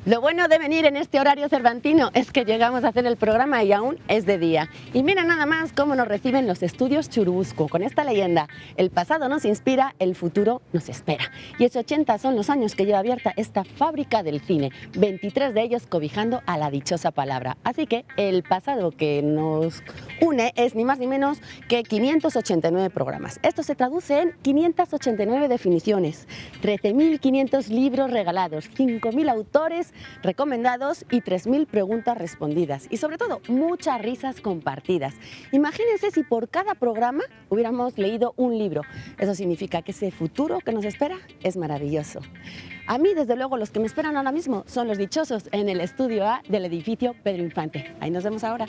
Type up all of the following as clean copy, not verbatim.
Lo bueno de venir en este horario cervantino es que llegamos a hacer el programa y aún es de día. Y mira nada más cómo nos reciben los estudios Churubusco con esta leyenda: el pasado nos inspira, el futuro nos espera. Y es 80 son los años que lleva abierta esta fábrica del cine, 23 de ellos cobijando a la dichosa palabra. Así que el pasado que nos une es ni más ni menos que 589 programas. Esto se traduce en 589 definiciones, 13.500 libros regalados, 5.000 autores recomendados y 3.000 preguntas respondidas. Y sobre todo, muchas risas compartidas. Imagínense si por cada programa hubiéramos leído un libro. Eso significa que ese futuro que nos espera es maravilloso. A mí, desde luego, los que me esperan ahora mismo son los dichosos en el estudio A del edificio Pedro Infante. Ahí nos vemos ahora.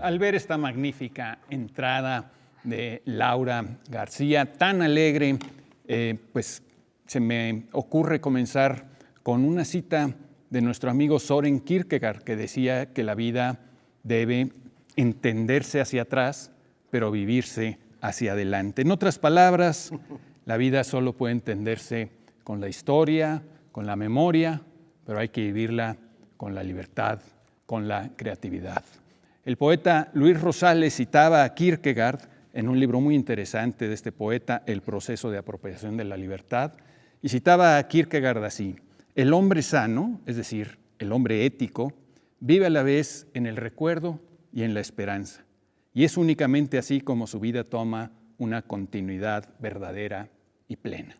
Al ver esta magnífica entrada de Laura García, tan alegre, pues se me ocurre comenzar con una cita de nuestro amigo Søren Kierkegaard, que decía que la vida debe entenderse hacia atrás, pero vivirse hacia adelante. En otras palabras, la vida solo puede entenderse con la historia, con la memoria, pero hay que vivirla con la libertad, con la creatividad. El poeta Luis Rosales citaba a Kierkegaard en un libro muy interesante de este poeta, El proceso de apropiación de la libertad, y citaba a Kierkegaard así: el hombre sano, es decir, el hombre ético, vive a la vez en el recuerdo y en la esperanza, y es únicamente así como su vida toma una continuidad verdadera y plena.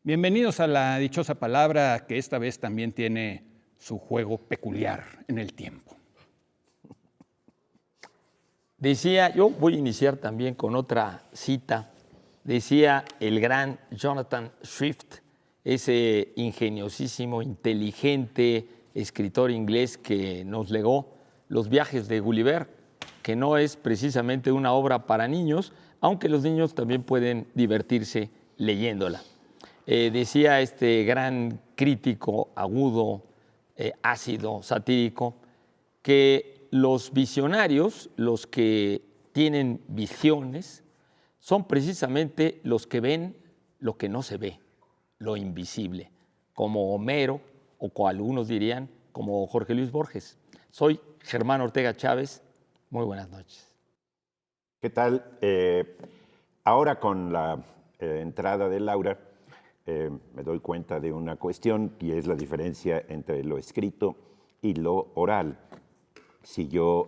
Bienvenidos a la dichosa palabra, que esta vez también tiene su juego peculiar en el tiempo. Decía, yo voy a iniciar también con otra cita, decía el gran Jonathan Swift, ese ingeniosísimo, inteligente escritor inglés que nos legó Los viajes de Gulliver, que no es precisamente una obra para niños, aunque los niños también pueden divertirse leyéndola. Decía este gran crítico agudo, ácido, satírico, que los visionarios, los que tienen visiones, son precisamente los que ven lo que no se ve, lo invisible, como Homero o como algunos dirían, como Jorge Luis Borges. Soy Germán Ortega Chávez. Muy buenas noches. ¿Qué tal? Ahora con la entrada de Laura me doy cuenta de una cuestión, y es la diferencia entre lo escrito y lo oral. Si yo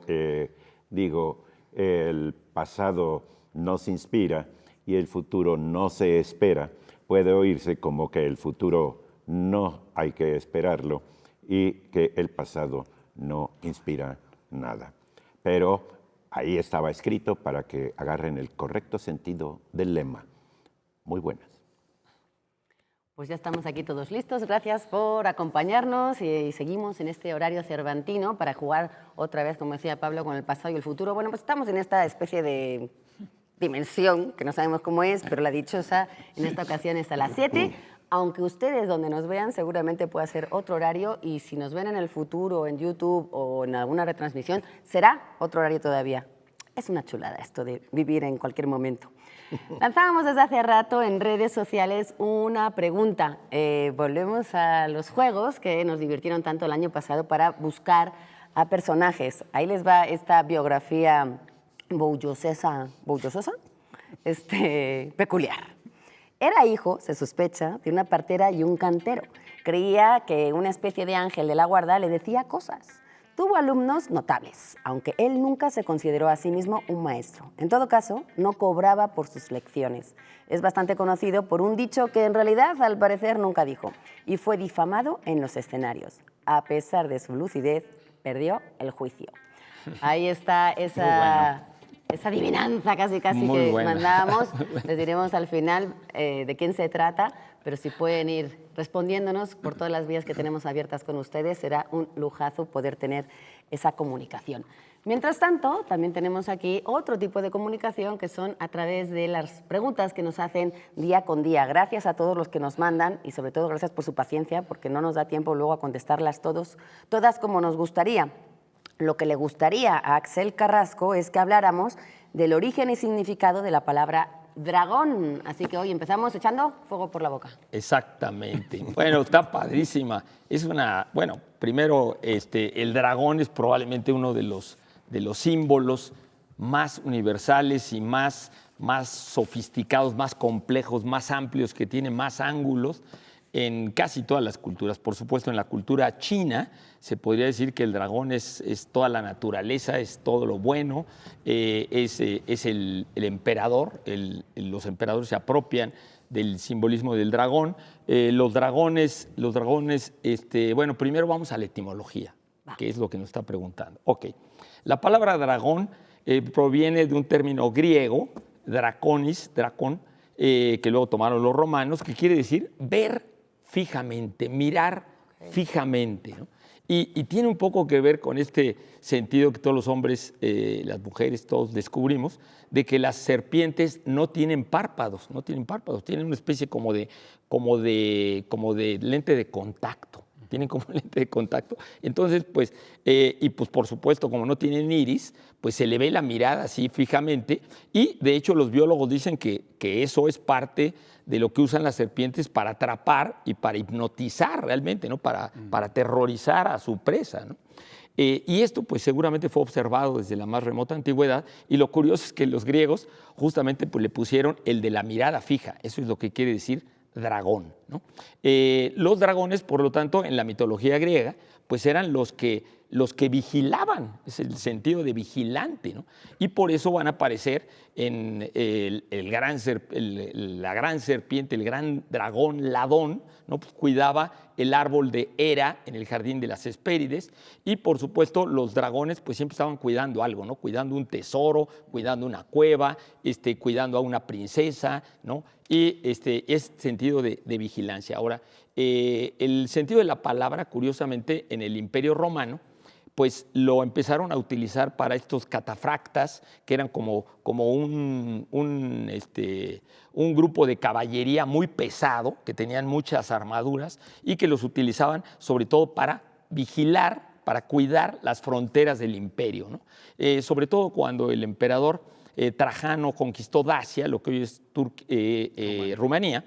digo el pasado nos inspira y el futuro no se espera, puede oírse como que el futuro no hay que esperarlo y que el pasado no inspira nada. Pero ahí estaba escrito para que agarren el correcto sentido del lema. Muy buenas. Pues ya estamos aquí todos listos. Gracias por acompañarnos y seguimos en este horario cervantino para jugar otra vez, como decía Pablo, con el pasado y el futuro. Bueno, pues estamos en esta especie de dimensión que no sabemos cómo es, pero la dichosa en esta ocasión es a las 7. Aunque ustedes donde nos vean seguramente puede ser otro horario, y si nos ven en el futuro, en YouTube o en alguna retransmisión, será otro horario todavía. Es una chulada esto de vivir en cualquier momento. Lanzábamos desde hace rato en redes sociales una pregunta. Volvemos a los juegos que nos divirtieron tanto el año pasado para buscar a personajes. Ahí les va esta biografía boullosa, peculiar. Era hijo, se sospecha, de una partera y un cantero. Creía que una especie de ángel de la guarda le decía cosas. Tuvo alumnos notables, aunque él nunca se consideró a sí mismo un maestro. En todo caso, no cobraba por sus lecciones. Es bastante conocido por un dicho que en realidad, al parecer, nunca dijo, y fue difamado en los escenarios. A pesar de su lucidez, perdió el juicio. Ahí está esa adivinanza casi que mandábamos. Les diremos al final de quién se trata, pero si pueden ir respondiéndonos por todas las vías que tenemos abiertas con ustedes, será un lujazo poder tener esa comunicación. Mientras tanto, también tenemos aquí otro tipo de comunicación que son a través de las preguntas que nos hacen día con día. Gracias a todos los que nos mandan y sobre todo gracias por su paciencia porque no nos da tiempo luego a contestarlas todas como nos gustaría. Lo que le gustaría a Axel Carrasco es que habláramos del origen y significado de la palabra dragón. Así que hoy empezamos echando fuego por la boca. Exactamente. Bueno, está padrísima. Bueno, primero, el dragón es probablemente uno de los símbolos más universales y más sofisticados, más complejos, más amplios, que tiene más ángulos en casi todas las culturas. Por supuesto, en la cultura china se podría decir que el dragón es toda la naturaleza, es todo lo bueno, es el emperador. Los emperadores se apropian del simbolismo del dragón. Los dragones, bueno, primero vamos a la etimología, que es lo que nos está preguntando. Ok. La palabra dragón proviene de un término griego, draconis, dracón, que luego tomaron los romanos, que quiere decir ver fijamente, mirar fijamente, ¿no? Y tiene un poco que ver con este sentido que todos los hombres, las mujeres, todos descubrimos, de que las serpientes no tienen párpados, tienen una especie como de lente de contacto. Tienen como lente de contacto. Entonces, pues por supuesto, como no tienen iris, pues se le ve la mirada así fijamente. Y de hecho, los biólogos dicen que eso es parte de lo que usan las serpientes para atrapar y para hipnotizar realmente, ¿no? Para aterrorizar a su presa, ¿no? Y esto pues seguramente fue observado desde la más remota antigüedad, y lo curioso es que los griegos justamente pues, le pusieron el de la mirada fija. Eso es lo que quiere decir dragón, ¿no? Los dragones, por lo tanto, en la mitología griega, pues eran los que vigilaban, es el sentido de vigilante, ¿no? Y por eso van a aparecer en la gran serpiente, el gran dragón Ladón, ¿no? Pues cuidaba el árbol de Hera en el jardín de las Hespérides, y por supuesto los dragones pues siempre estaban cuidando algo, ¿no? Cuidando un tesoro, cuidando una cueva, cuidando a una princesa, ¿no? Y es sentido de vigilancia. Ahora, el sentido de la palabra, curiosamente, en el Imperio Romano, pues lo empezaron a utilizar para estos catafractas, que eran como un grupo de caballería muy pesado, que tenían muchas armaduras y que los utilizaban sobre todo para vigilar, para cuidar las fronteras del imperio, ¿no? Sobre todo cuando el emperador Trajano conquistó Dacia, lo que hoy es Rumanía,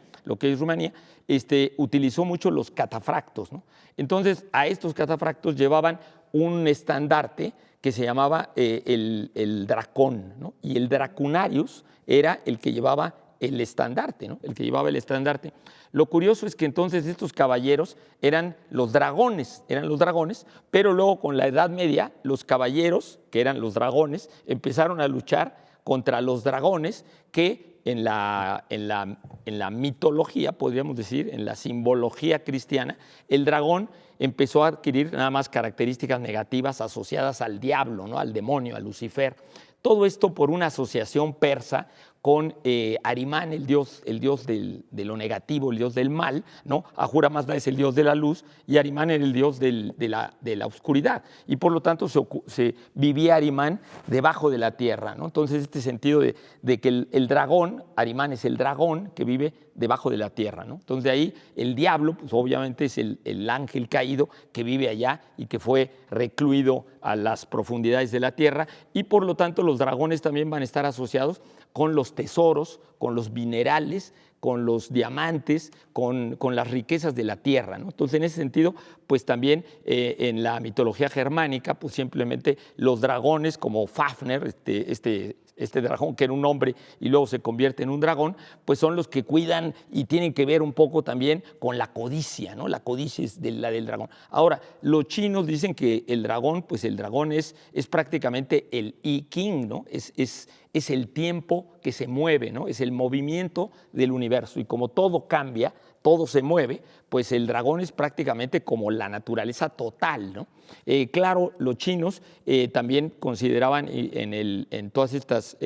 utilizó mucho los catafractos, ¿no? Entonces, a estos catafractos llevaban un estandarte que se llamaba el dracón, ¿no? Y el dracunarius era el que llevaba el estandarte, ¿no? El que llevaba el estandarte. Lo curioso es que entonces estos caballeros eran los dragones, pero luego con la Edad Media los caballeros, que eran los dragones, empezaron a luchar contra los dragones, que en la mitología, podríamos decir, en la simbología cristiana, el dragón empezó a adquirir nada más características negativas asociadas al diablo, ¿no? Al demonio, a Lucifer. Todo esto por una asociación persa con Arimán, el dios de lo negativo, el dios del mal, ¿no? Ahura Mazda es el dios de la luz y Arimán era el dios de la oscuridad. Y por lo tanto se vivía Arimán debajo de la tierra, ¿no? Entonces este sentido de que el dragón, Arimán es el dragón que vive debajo de la tierra, ¿no? Entonces de ahí el diablo, pues obviamente es el ángel caído que vive allá y que fue recluido a las profundidades de la tierra, y por lo tanto los dragones también van a estar asociados con los tesoros, con los minerales, con los diamantes, con las riquezas de la tierra, ¿no? Entonces, en ese sentido, pues también en la mitología germánica, pues simplemente los dragones como Fafner, este dragón que era un hombre y luego se convierte en un dragón, pues son los que cuidan y tienen que ver un poco también con la codicia, ¿no? La codicia es la del dragón. Ahora, los chinos dicen que el dragón, pues el dragón es prácticamente el I Ching, ¿no? Es el tiempo que se mueve, ¿no? Es el movimiento del universo, y como todo cambia, todo se mueve, pues el dragón es prácticamente como la naturaleza total, ¿no? Claro, los chinos también consideraban en todas estas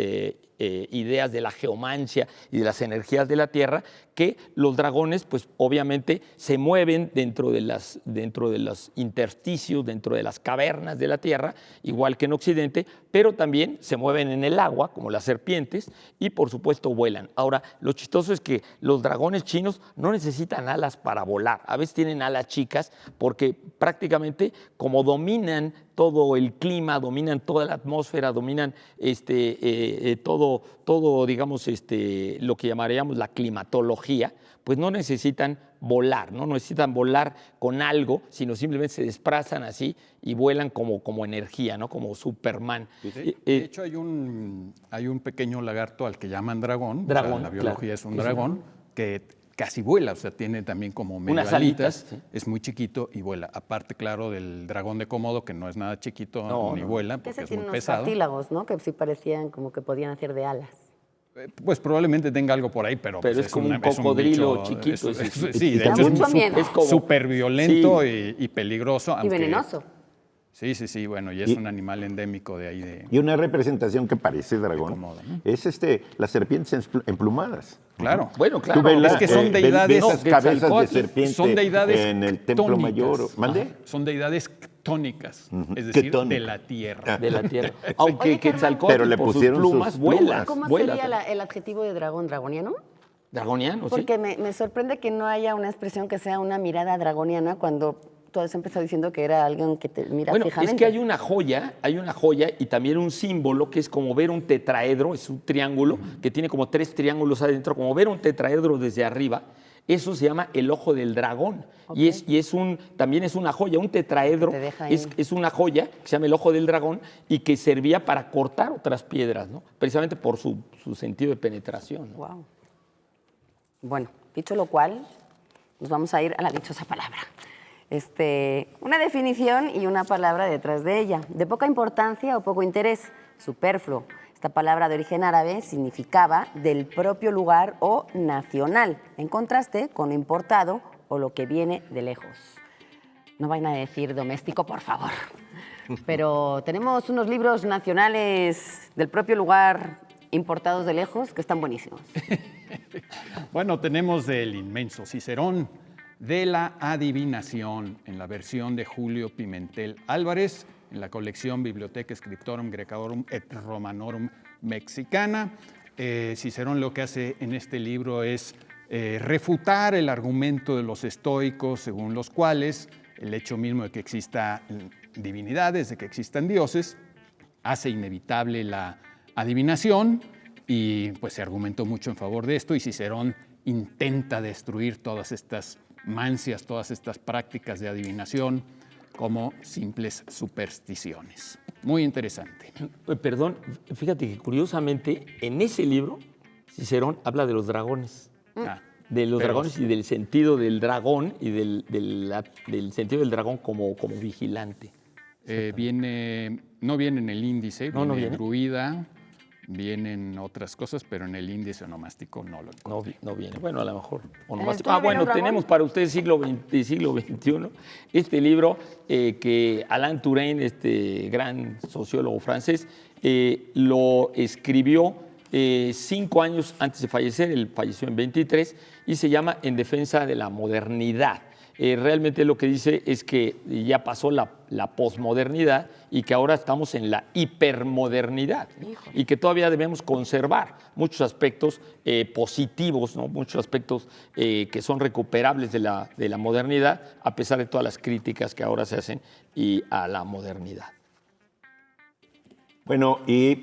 ideas de la geomancia y de las energías de la Tierra, que los dragones, pues obviamente se mueven dentro de los intersticios, dentro de las cavernas de la Tierra, igual que en Occidente, pero también se mueven en el agua, como las serpientes, y por supuesto vuelan. Ahora, lo chistoso es que los dragones chinos no necesitan alas para volar, a veces tienen alas chicas porque prácticamente como dominan todo el clima, dominan toda la atmósfera, dominan todo, digamos, lo que llamaríamos la climatología, pues no necesitan volar, no necesitan volar con algo, sino simplemente se desplazan así y vuelan como energía, ¿no? Como Superman. De hecho, hay un pequeño lagarto al que llaman dragón. Dragón, O sea, la biología claro. es un dragón que casi vuela, o sea, tiene también como medio Unas alitas, sí. es muy chiquito y vuela. Aparte, claro, del dragón de Komodo, que no es nada chiquito ni no. vuela, Que porque ese es tiene muy unos pesado. cartílagos, ¿no? Que sí parecían como que podían hacer de alas. Pues probablemente tenga algo por ahí, pero Pero pues es como un cocodrilo chiquito. Sí, de Da hecho mucho es miedo. Es como- súper violento Sí. y peligroso. Y aunque- venenoso. Sí, bueno, y es un animal endémico de ahí de... Y una representación que parece dragón Komodo, ¿no? es las serpientes emplumadas. Claro. Bueno, claro. Tú vela, Es que son ve deidades... esas cabezas de Quetzalcóatl, serpiente son deidades en el templo ctónicas. mayor. ¿Mande? Ajá, son deidades tónicas, es decir, Quetónico. de la tierra. De la Tierra. Aunque Oye, Germán. Quetzalcóatl, Pero le por sus pusieron plumas, sus vuela. plumas. ¿Cómo vuela sería también. el adjetivo de dragón? ¿Dragoniano? Dragoniano, sí. Porque me sorprende que no haya una expresión que sea una mirada dragoniana cuando tú has empezado diciendo que era alguien que te mira Bueno, fijamente. es que hay una joya y también un símbolo que es como ver un tetraedro, es un triángulo que tiene como 3 triángulos adentro, como ver un tetraedro desde arriba. Eso se llama el ojo del dragón. Ok. También es una joya, un tetraedro Que te deja ahí. es una joya que se llama el ojo del dragón y que servía para cortar otras piedras, ¿no? Precisamente por su sentido de penetración, ¿no? Wow. Bueno, dicho lo cual, nos vamos a ir a la dichosa palabra. Una definición y una palabra detrás de ella. De poca importancia o poco interés, superfluo. Esta palabra de origen árabe significaba del propio lugar o nacional, en contraste con importado o lo que viene de lejos. No vayan a decir doméstico, por favor. Pero tenemos unos libros nacionales del propio lugar importados de lejos que están buenísimos. Bueno, tenemos del inmenso Cicerón, de la adivinación, en la versión de Julio Pimentel Álvarez, en la colección Bibliotheca Scriptorum Graecorum et Romanorum Mexicana. Cicerón lo que hace en este libro es refutar el argumento de los estoicos, según los cuales el hecho mismo de que exista divinidades, de que existan dioses, hace inevitable la adivinación, y pues se argumentó mucho en favor de esto, y Cicerón intenta destruir todas estas mancias, todas estas prácticas de adivinación como simples supersticiones. Muy interesante. Perdón, fíjate que curiosamente en ese libro Cicerón habla de los dragones. De los Pero- dragones y del sentido del dragón y del sentido del dragón como vigilante. No viene en el índice, No, no viene viene. druida, vienen otras cosas, pero en el índice onomástico no lo encontré. No viene. Bueno, a lo mejor. tuyo viene Bueno, un dragón? tenemos para ustedes siglo XXI este libro que Alain Touraine, este gran sociólogo francés, lo escribió 5 años antes de fallecer. Él falleció en 23 y se llama En defensa de la modernidad. Realmente lo que dice es que ya pasó la posmodernidad y que ahora estamos en la hipermodernidad, ¿no? Y que todavía debemos conservar muchos aspectos positivos, ¿no? Muchos aspectos que son recuperables de la modernidad, a pesar de todas las críticas que ahora se hacen a la modernidad. Bueno, y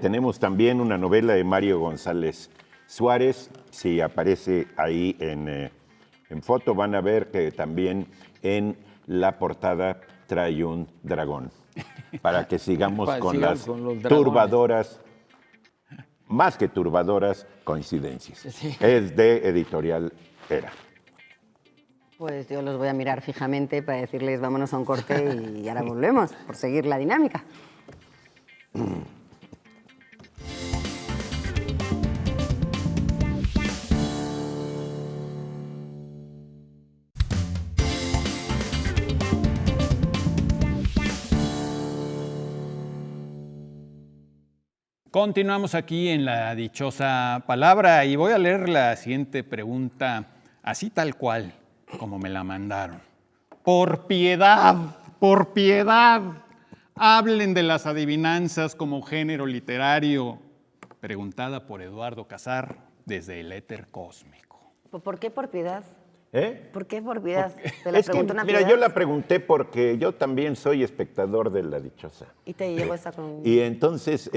tenemos también una novela de Mario González Suárez. Si aparece ahí en foto, van a ver que también en la portada trae un dragón, para que sigamos Para con sigamos las con los dragones. turbadoras, más que turbadoras, coincidencias. Sí. Es de Editorial Era. Pues yo los voy a mirar fijamente para decirles vámonos a un corte y ahora volvemos por seguir la dinámica. Continuamos aquí en la dichosa palabra y voy a leer la siguiente pregunta así tal cual, como me la mandaron. Por piedad, hablen de las adivinanzas como género literario. Preguntada por Eduardo Casar desde el éter cósmico. ¿Por qué por piedad? ¿Eh? ¿Por qué por piedad? ¿Te la Es que, preguntó una mira, piedad? yo la pregunté porque yo también soy espectador de La Dichosa. Y te llegó esa con... Y entonces,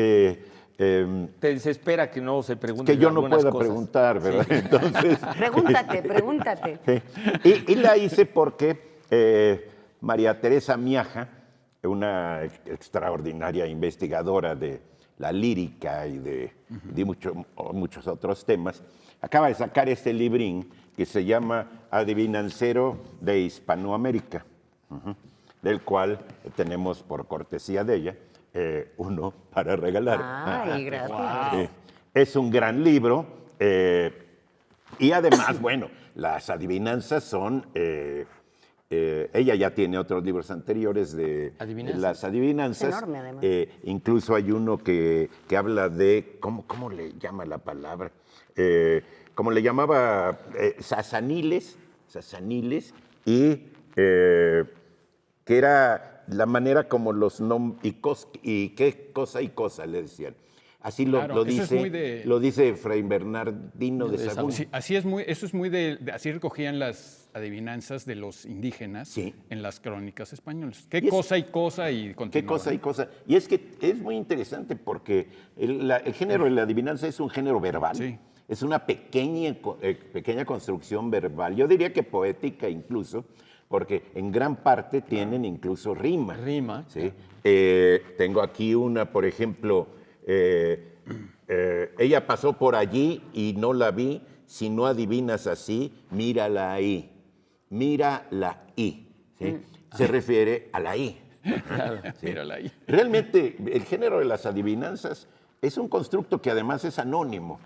Te desespera que no se pregunte que yo no algunas pueda cosas. preguntar, ¿verdad? Sí. Entonces, Pregúntate. sí. Y la hice porque María Teresa Miaja, una extraordinaria investigadora de la lírica y de muchos otros temas, acaba de sacar este librín que se llama Adivinancero de Hispanoamérica, del cual tenemos por cortesía de ella uno para regalar. Ay, gracias. Es un gran libro y además, bueno, las adivinanzas son... ella ya tiene otros libros anteriores de las adivinanzas. Es enorme, además. Incluso hay uno que habla de, ¿cómo le llama la palabra? Como le llamaba, sasaniles, y que era la manera como los nombres, y qué cosa y cosa le decían. Así Claro, lo eso es dice, muy de- lo dice Fray Bernardino de Sahagún. Sí, eso es muy así recogían las adivinanzas de los indígenas Sí. en las crónicas españolas. ¿Qué Y es- cosa y cosa? Y Qué continúa, cosa y ¿no? cosa. Y es que es muy interesante porque el género de la adivinanza es un género verbal. Sí. Es una pequeña construcción verbal. Yo diría que poética incluso, porque en gran parte tienen incluso rima. Rima. ¿Sí? Tengo aquí una, por ejemplo, ella pasó por allí y no la vi. Si no adivinas así, mírala ahí. Mírala ahí. ¿Sí? Se refiere a la I. ¿Sí? Mírala ahí. Realmente, el género de las adivinanzas es un constructo que además es anónimo.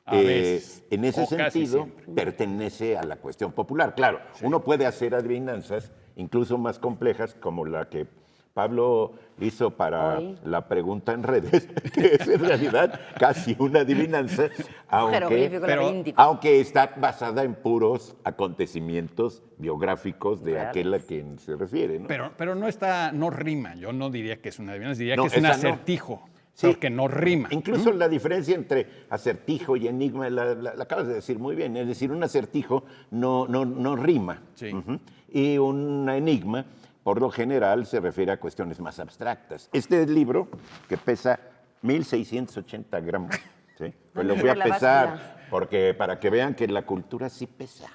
A veces, En ese o casi sentido, siempre. pertenece a la cuestión popular. Claro, uno puede hacer adivinanzas incluso más complejas, como la que Pablo hizo para Hoy. la pregunta en redes, que es en realidad casi una adivinanza, Jeroglífico pero- laberíntico. aunque está basada en puros acontecimientos biográficos de Reales. aquel a quien se refiere. ¿no? Pero no rima. Yo no diría que es una adivinanza, diría No, que es un esa no. acertijo. Sí. Porque no rima. Incluso la diferencia entre acertijo y enigma la acabas de decir muy bien. Es decir, un acertijo no rima. Sí. Y un enigma, por lo general, se refiere a cuestiones más abstractas. Este libro, que pesa 1.680 gramos, ¿sí? Pues lo voy a Por la pesar báscula. porque para que vean que la cultura sí pesa.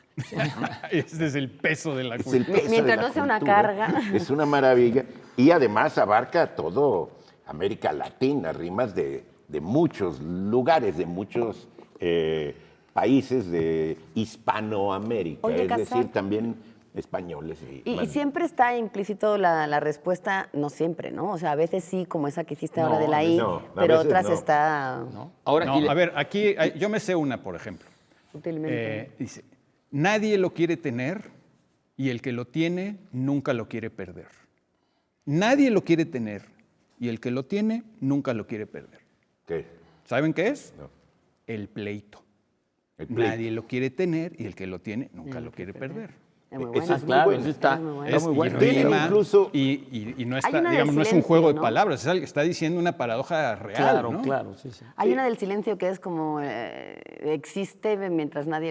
Este es el peso de la Es el cultura. peso Mientras de la no sea una cultura. carga. Es una maravilla. Y además abarca todo América Latina, rimas de muchos lugares, de muchos países de Hispanoamérica. Oye, es Casar. decir, también españoles. Y siempre está implícito la respuesta, no siempre, ¿no? O sea, a veces sí, como esa que hiciste ahora de la I, no, a pero veces otras no. está Ahora, No, y le- a ver, aquí yo me sé una, por ejemplo. sutilmente. Dice, nadie lo quiere tener y el que lo tiene nunca lo quiere perder. Nadie lo quiere tener y el que lo tiene nunca lo quiere perder. ¿Qué? ¿Saben qué es? No. El pleito. El pleito. Nadie lo quiere tener y el que lo tiene nunca lo quiere perder. Es muy ese buena. es muy claro, bueno. sí está, Es muy bueno. está muy Es- bueno. y Tiene rima, incluso- y no está, una del digamos, no es un silencio, juego de ¿no? palabras, es algo que está diciendo una paradoja real, Claro, ¿no? claro, sí, sí. Hay una del silencio que es como existe mientras nadie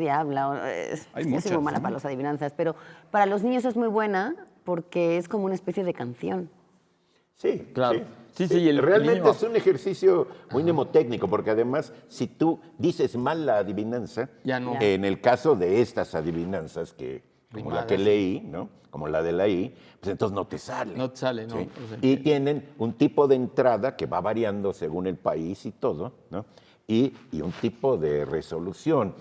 habla. Hay Yo soy muchas, muy mala ¿no? para las adivinanzas, pero para los niños es muy buena porque es como una especie de canción. Sí, Claro. sí. Sí, sí, y el Realmente niño- es un ejercicio muy mnemotécnico, porque además, si tú dices mal la adivinanza, Ya no. en el caso de estas adivinanzas, como la Rimadas, que sí. leí, ¿no? Como la de la I, pues entonces no te sale. No te sale, no, ¿sí? no se Y entiende. tienen un tipo de entrada que va variando según el país y todo, ¿no? Y un tipo de resolución.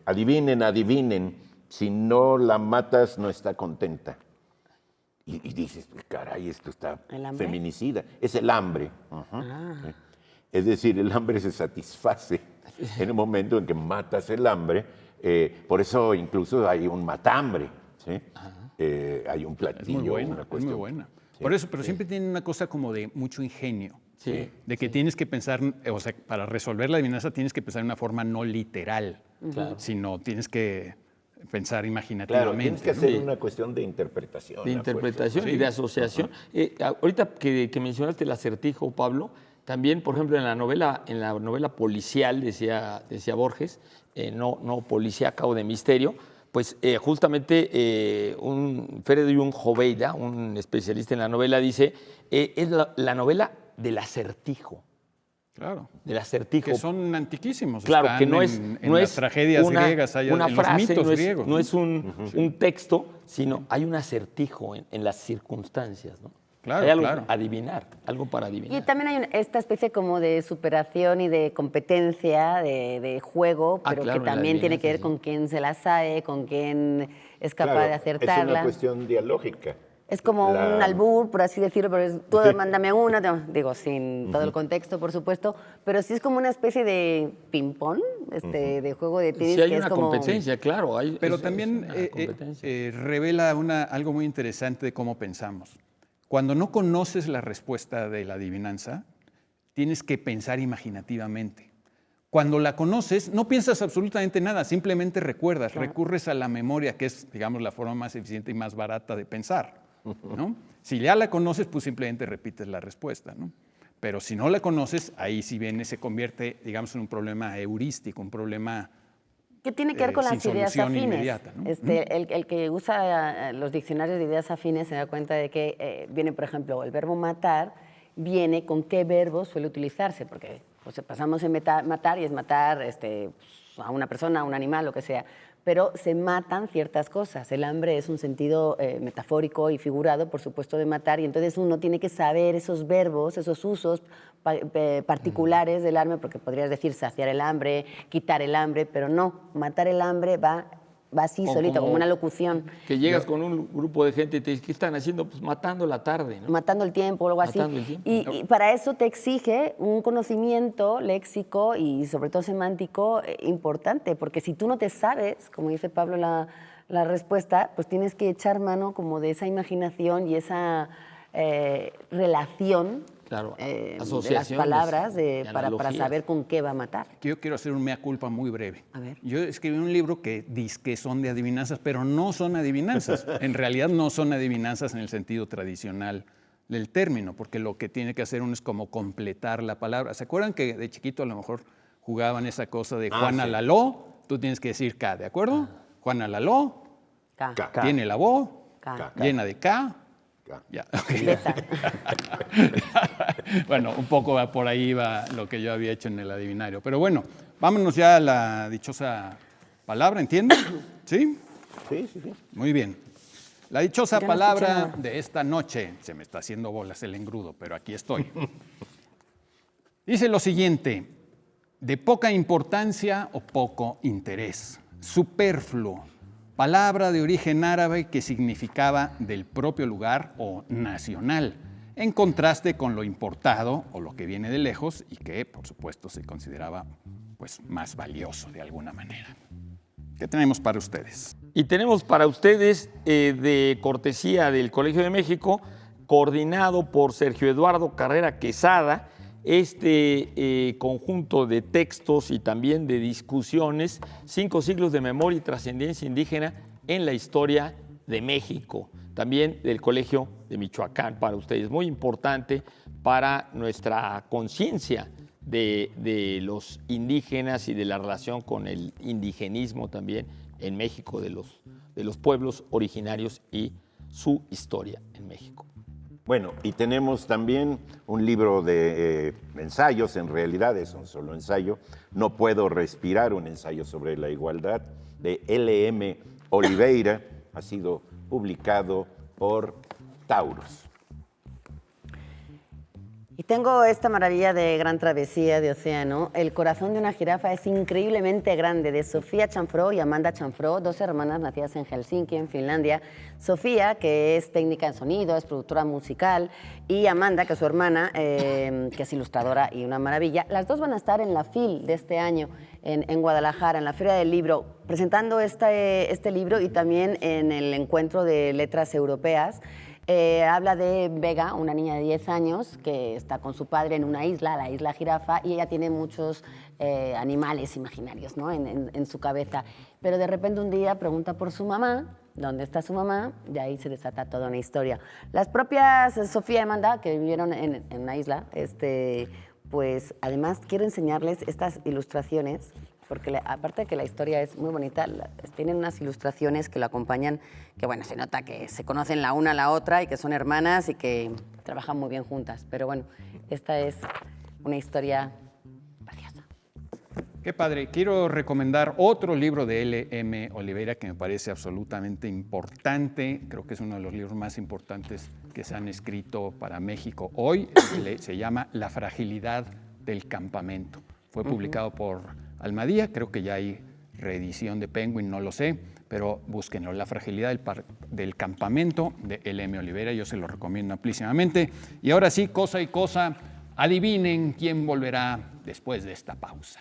Adivinen, si no la matas no está contenta. Y dices, caray, esto está ¿El hambre? feminicida. Es el hambre. ¿sí? Es decir, el hambre se satisface en el momento en que matas el hambre. Por eso incluso hay un matambre. ¿sí? Hay un platillo, Es muy buena, una es muy cuestión. buena. Por eso, pero siempre tienen una cosa como de mucho ingenio. Sí, De que tienes que pensar, o sea, para resolver la adivinanza tienes que pensar de una forma no literal, sino tienes que pensar Claro, imaginativamente. tienes que ¿no? hacer una cuestión de interpretación. De a interpretación fuerza. y de asociación. Ahorita que mencionaste el acertijo, Pablo, también, por ejemplo, en la novela policial, decía Borges, no policíaca o de misterio, pues justamente Feridun Hoveyda, un especialista en la novela, dice, es la novela del acertijo. Claro. Del acertijo. Que son antiquísimos. Claro, están que no es, en no las es tragedias una, griegas, hay una en frase, los mitos no es, griegos. no es un texto, sino hay un acertijo en las circunstancias, ¿no? Claro, hay algo claro. algo para adivinar. Y también hay esta especie como de superación y de competencia, de juego, pero claro, en que la también tiene que ver adivinanza, con quién se la sabe, con quién es capaz Claro, de acertarla. es una cuestión dialógica. Es como un albur, por así decirlo, pero tú mándame una, digo, sin todo el contexto, por supuesto, pero sí es como una especie de ping-pong, de juego de tenis. Sí, hay que una es como... competencia, claro. Pero es también una competencia. revela algo muy interesante de cómo pensamos. Cuando no conoces la respuesta de la adivinanza, tienes que pensar imaginativamente. Cuando la conoces, no piensas absolutamente nada, simplemente recuerdas, recurres a la memoria, que es, digamos, la forma más eficiente y más barata de pensar, ¿no? Si ya la conoces, pues simplemente repites la respuesta, ¿no? Pero si no la conoces, ahí sí viene, se convierte, digamos, en un problema heurístico, un problema ¿Qué tiene que ver con sin las ideas solución afines? inmediata, ¿no? El que usa los diccionarios de ideas afines se da cuenta de que viene, por ejemplo, el verbo matar, viene con qué verbo suele utilizarse, porque pues, pasamos en matar y es matar a una persona, a un animal, lo que sea, pero se matan ciertas cosas. El hambre es un sentido metafórico y figurado, por supuesto, de matar, y entonces uno tiene que saber esos verbos, esos usos particulares del hambre, porque podrías decir saciar el hambre, quitar el hambre, pero no, matar el hambre va así solito, como una locución. Que llegas con un grupo de gente y te dices, ¿qué están haciendo? Pues matando la tarde, ¿no? Matando el tiempo o algo así. Matando el tiempo. Y para eso te exige un conocimiento léxico y sobre todo semántico importante, porque si tú no te sabes, como dice Pablo la respuesta, pues tienes que echar mano como de esa imaginación y esa relación Claro, de las asociaciones palabras y para analogías. saber con qué va a matar. Yo quiero hacer un mea culpa muy breve. A ver. Yo escribí un libro que dice que son de adivinanzas, pero no son adivinanzas. En realidad no son adivinanzas en el sentido tradicional del término, porque lo que tiene que hacer uno es como completar la palabra. ¿Se acuerdan que de chiquito a lo mejor jugaban esa cosa de Juana sí. Laló? Tú tienes que decir K, ¿de acuerdo? Juana Laló K. tiene la voz K. llena de K. Ya, okay. Bueno, un poco por ahí va lo que yo había hecho en el adivinario. Pero bueno, vámonos ya a la dichosa palabra, ¿entienden? ¿Sí? Sí, sí, sí. Muy bien. La dichosa Ya no palabra escuché nada. de esta noche, se me está haciendo bolas el engrudo, pero aquí estoy. Dice lo siguiente: de poca importancia o poco interés, superfluo, palabra de origen árabe que significaba del propio lugar o nacional, en contraste con lo importado o lo que viene de lejos y que, por supuesto, se consideraba pues, más valioso de alguna manera. ¿Qué tenemos para ustedes? Y tenemos para ustedes, de cortesía del Colegio de México, coordinado por Sergio Eduardo Carrera Quesada, este conjunto de textos y también de discusiones, 5 siglos de memoria y trascendencia indígena en la historia de México, también del Colegio de Michoacán para ustedes. Muy importante para nuestra conciencia de los indígenas y de la relación con el indigenismo también en México, de los pueblos originarios y su historia en México. Bueno, y tenemos también un libro de ensayos, en realidad es un solo ensayo, No puedo respirar, un ensayo sobre la igualdad, de L.M. Oliveira, ha sido publicado por Taurus. Y tengo esta maravilla de Gran Travesía de Océano. El corazón de una jirafa es increíblemente grande, de Sofía Chanfró y Amanda Chanfró, 2 hermanas nacidas en Helsinki, en Finlandia. Sofía, que es técnica en sonido, es productora musical, y Amanda, que es su hermana, que es ilustradora y una maravilla. Las dos van a estar en la FIL de este año, en Guadalajara, en la Feria del Libro, presentando este libro y también en el Encuentro de Letras Europeas. Habla de Vega, una niña de 10 años que está con su padre en una isla, la isla Jirafa, y ella tiene muchos animales imaginarios, ¿no? en su cabeza. Pero de repente un día pregunta por su mamá, ¿dónde está su mamá? Y ahí se desata toda una historia. Las propias Sofía y Amanda, que vivieron en una isla, pues además quiero enseñarles estas ilustraciones, porque aparte de que la historia es muy bonita, tienen unas ilustraciones que lo acompañan, que bueno, se nota que se conocen la una a la otra y que son hermanas y que trabajan muy bien juntas. Pero bueno, esta es una historia preciosa. Qué padre. Quiero recomendar otro libro de L.M. Oliveira que me parece absolutamente importante. Creo que es uno de los libros más importantes que se han escrito para México hoy. Se llama La fragilidad del campamento. Fue publicado por Almadía, creo que ya hay reedición de Penguin, no lo sé, pero búsquenlo. La fragilidad del campamento de L.M. Oliveira, yo se lo recomiendo amplísimamente. Y ahora sí, cosa y cosa, adivinen quién volverá después de esta pausa.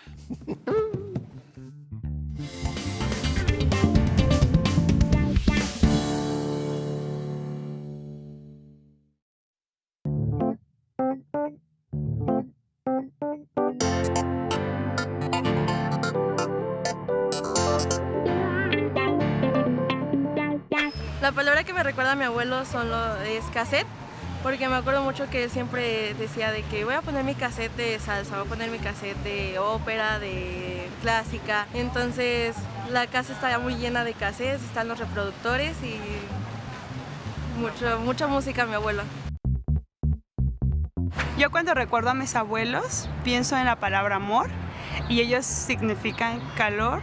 La palabra que me recuerda a mi abuelo es cassette, porque me acuerdo mucho que él siempre decía de que voy a poner mi cassette de salsa, voy a poner mi cassette de ópera, de clásica. Entonces la casa está muy llena de cassettes, están los reproductores y mucha música mi abuelo. Yo cuando recuerdo a mis abuelos pienso en la palabra amor y ellos significan calor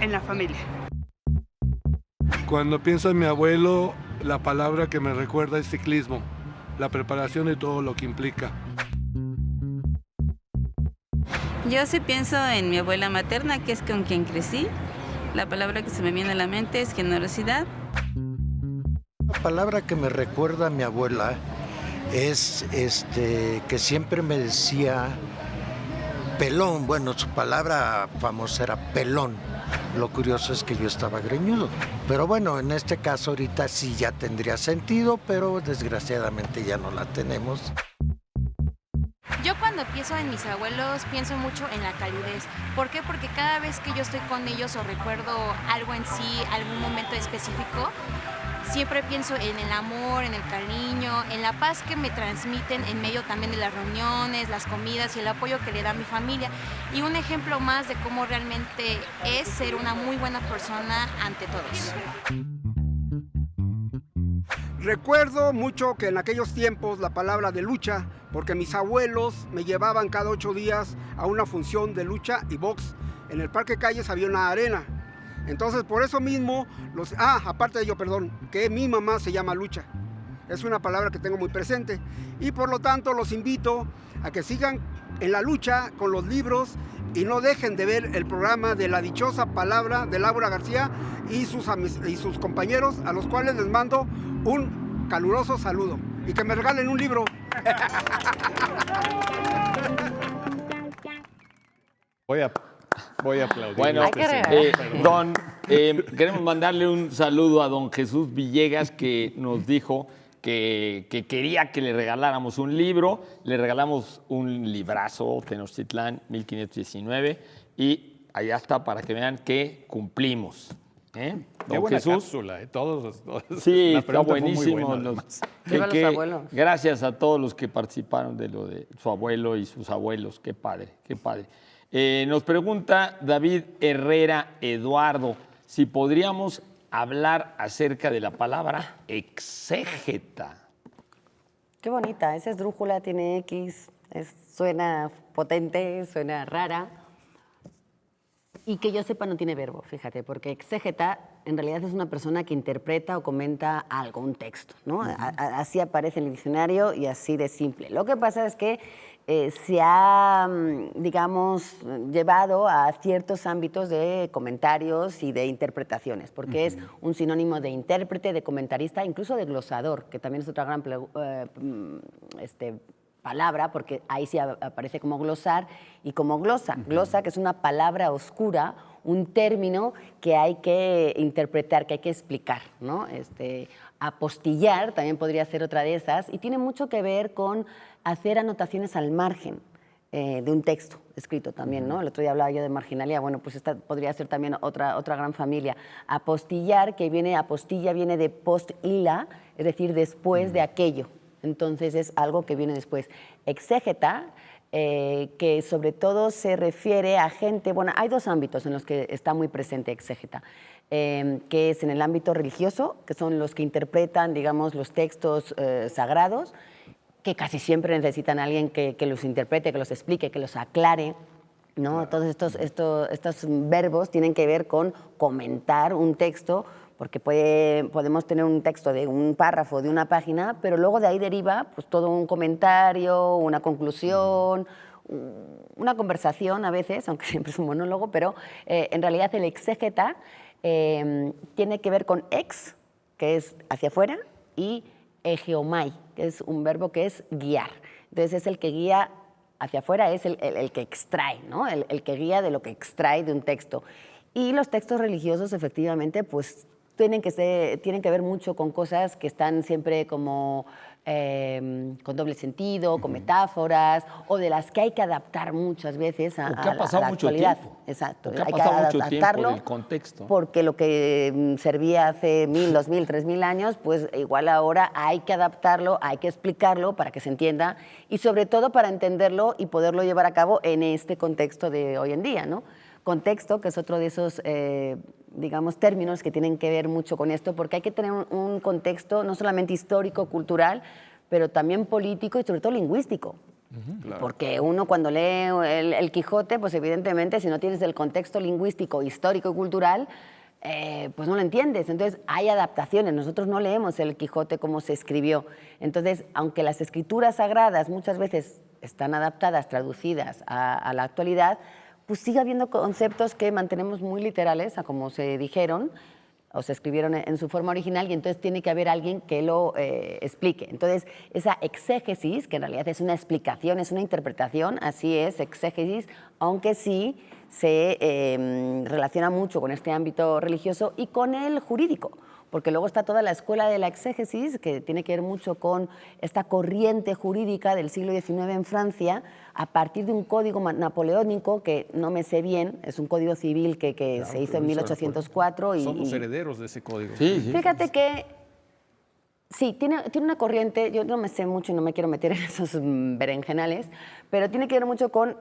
en la familia. Cuando pienso en mi abuelo, la palabra que me recuerda es ciclismo, la preparación y todo lo que implica. Yo sí pienso en mi abuela materna, que es con quien crecí. La palabra que se me viene a la mente es generosidad. La palabra que me recuerda a mi abuela es que siempre me decía pelón. Bueno, su palabra famosa era pelón. Lo curioso es que yo estaba greñudo. Pero bueno, en este caso ahorita sí ya tendría sentido, pero desgraciadamente ya no la tenemos. Yo cuando pienso en mis abuelos pienso mucho en la calidez. ¿Por qué? Porque cada vez que yo estoy con ellos o recuerdo algo en sí, algún momento específico, siempre pienso en el amor, en el cariño, en la paz que me transmiten en medio también de las reuniones, las comidas y el apoyo que le da mi familia. Y un ejemplo más de cómo realmente es ser una muy buena persona ante todos. Recuerdo mucho que en aquellos tiempos la palabra de lucha, porque mis abuelos me llevaban cada 8 días a una función de lucha y box. En el Parque Calles había una arena. Entonces, por eso mismo, aparte de ello, que mi mamá se llama Lucha. Es una palabra que tengo muy presente. Y por lo tanto, los invito a que sigan en la lucha con los libros y no dejen de ver el programa de La Dichosa Palabra de Laura García y sus compañeros, a los cuales les mando un caluroso saludo. Y que me regalen un libro. Voy a aplaudir. Bueno, queremos mandarle un saludo a don Jesús Villegas, que nos dijo que quería que le regaláramos un libro. Le regalamos un librazo, Tenochtitlán 1519, y allá está para que vean que cumplimos. Qué buena cápsula, todos. Sí, está buenísimo. Viva los abuelos. Gracias a todos los que participaron de lo de su abuelo y sus abuelos. Qué padre, qué padre. Nos pregunta David Herrera Eduardo si podríamos hablar acerca de la palabra exégeta. Qué bonita, esa esdrújula tiene X, suena potente, suena rara. Y que yo sepa no tiene verbo, fíjate, porque exégeta en realidad es una persona que interpreta o comenta algo, un texto, ¿no? Así aparece en el diccionario y así de simple. Lo que pasa es que se ha, digamos, llevado a ciertos ámbitos de comentarios y de interpretaciones, porque es un sinónimo de intérprete, de comentarista, incluso de glosador, que también es otra gran palabra, porque ahí sí aparece como glosar y como glosa. Glosa, que es una palabra oscura, un término que hay que interpretar, que hay que explicar, ¿no? Apostillar también podría ser otra de esas, y tiene mucho que ver con hacer anotaciones al margen de un texto escrito también, ¿no? El otro día hablaba yo de marginalia, bueno, pues esta podría ser también otra gran familia. Apostillar, apostilla viene de post-ila, es decir, después de aquello. Entonces es algo que viene después. Exégeta, que sobre todo se refiere a gente, bueno, hay dos ámbitos en los que está muy presente exégeta, que es en el ámbito religioso, que son los que interpretan, digamos, los textos sagrados, que casi siempre necesitan a alguien que los interprete, que los explique, que los aclare, ¿no? Todos estos verbos tienen que ver con comentar un texto, porque podemos tener un texto de un párrafo, de una página, pero luego de ahí deriva pues, todo un comentario, una conclusión, una conversación a veces, aunque siempre es un monólogo, pero en realidad el exégeta tiene que ver con ex, que es hacia afuera, y egeomai, que es un verbo que es guiar. Entonces es el que guía hacia afuera, es el que extrae, ¿no? El que guía de lo que extrae de un texto. Y los textos religiosos, efectivamente, pues tienen que ver mucho con cosas que están siempre como con doble sentido, con metáforas, o de las que hay que adaptar muchas veces a la actualidad. Exacto, hay que adaptarlo del contexto. Porque lo que servía hace 1000, 2000, 3000 años, pues igual ahora hay que adaptarlo, hay que explicarlo para que se entienda y sobre todo para entenderlo y poderlo llevar a cabo en este contexto de hoy en día, ¿no? Contexto, que es otro de esos, digamos, términos que tienen que ver mucho con esto, porque hay que tener un contexto no solamente histórico, cultural, pero también político y sobre todo lingüístico. Claro. Porque uno cuando lee el Quijote, pues evidentemente si no tienes el contexto lingüístico, histórico y cultural, pues no lo entiendes. Entonces hay adaptaciones, nosotros no leemos el Quijote como se escribió. Entonces, aunque las escrituras sagradas muchas veces están adaptadas, traducidas a la actualidad, pues sigue habiendo conceptos que mantenemos muy literales a como se dijeron o se escribieron en su forma original y entonces tiene que haber alguien que lo explique. Entonces, esa exégesis, que en realidad es una explicación, es una interpretación, así es, exégesis, aunque sí se relaciona mucho con este ámbito religioso y con el jurídico, porque luego está toda la escuela de la exégesis, que tiene que ver mucho con esta corriente jurídica del siglo XIX en Francia, a partir de un código napoleónico, que no me sé bien, es un código civil que claro, se hizo en 1804. Somos herederos de ese código. Sí. Fíjate que sí, tiene una corriente, yo no me sé mucho y no me quiero meter en esos berenjenales, pero tiene que ver mucho con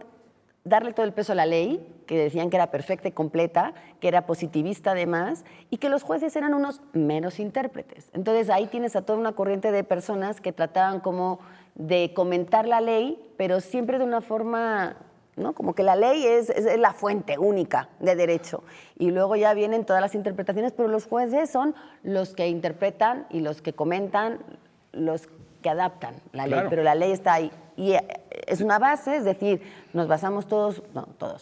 darle todo el peso a la ley, que decían que era perfecta y completa, que era positivista además, y que los jueces eran unos meros intérpretes. Entonces ahí tienes a toda una corriente de personas que trataban como de comentar la ley, pero siempre de una forma, ¿no? Como que la ley es la fuente única de derecho. Y luego ya vienen todas las interpretaciones, pero los jueces son los que interpretan y los que comentan, los que adaptan la ley, claro. Pero la ley está ahí. Y es una base, es decir, nos basamos todos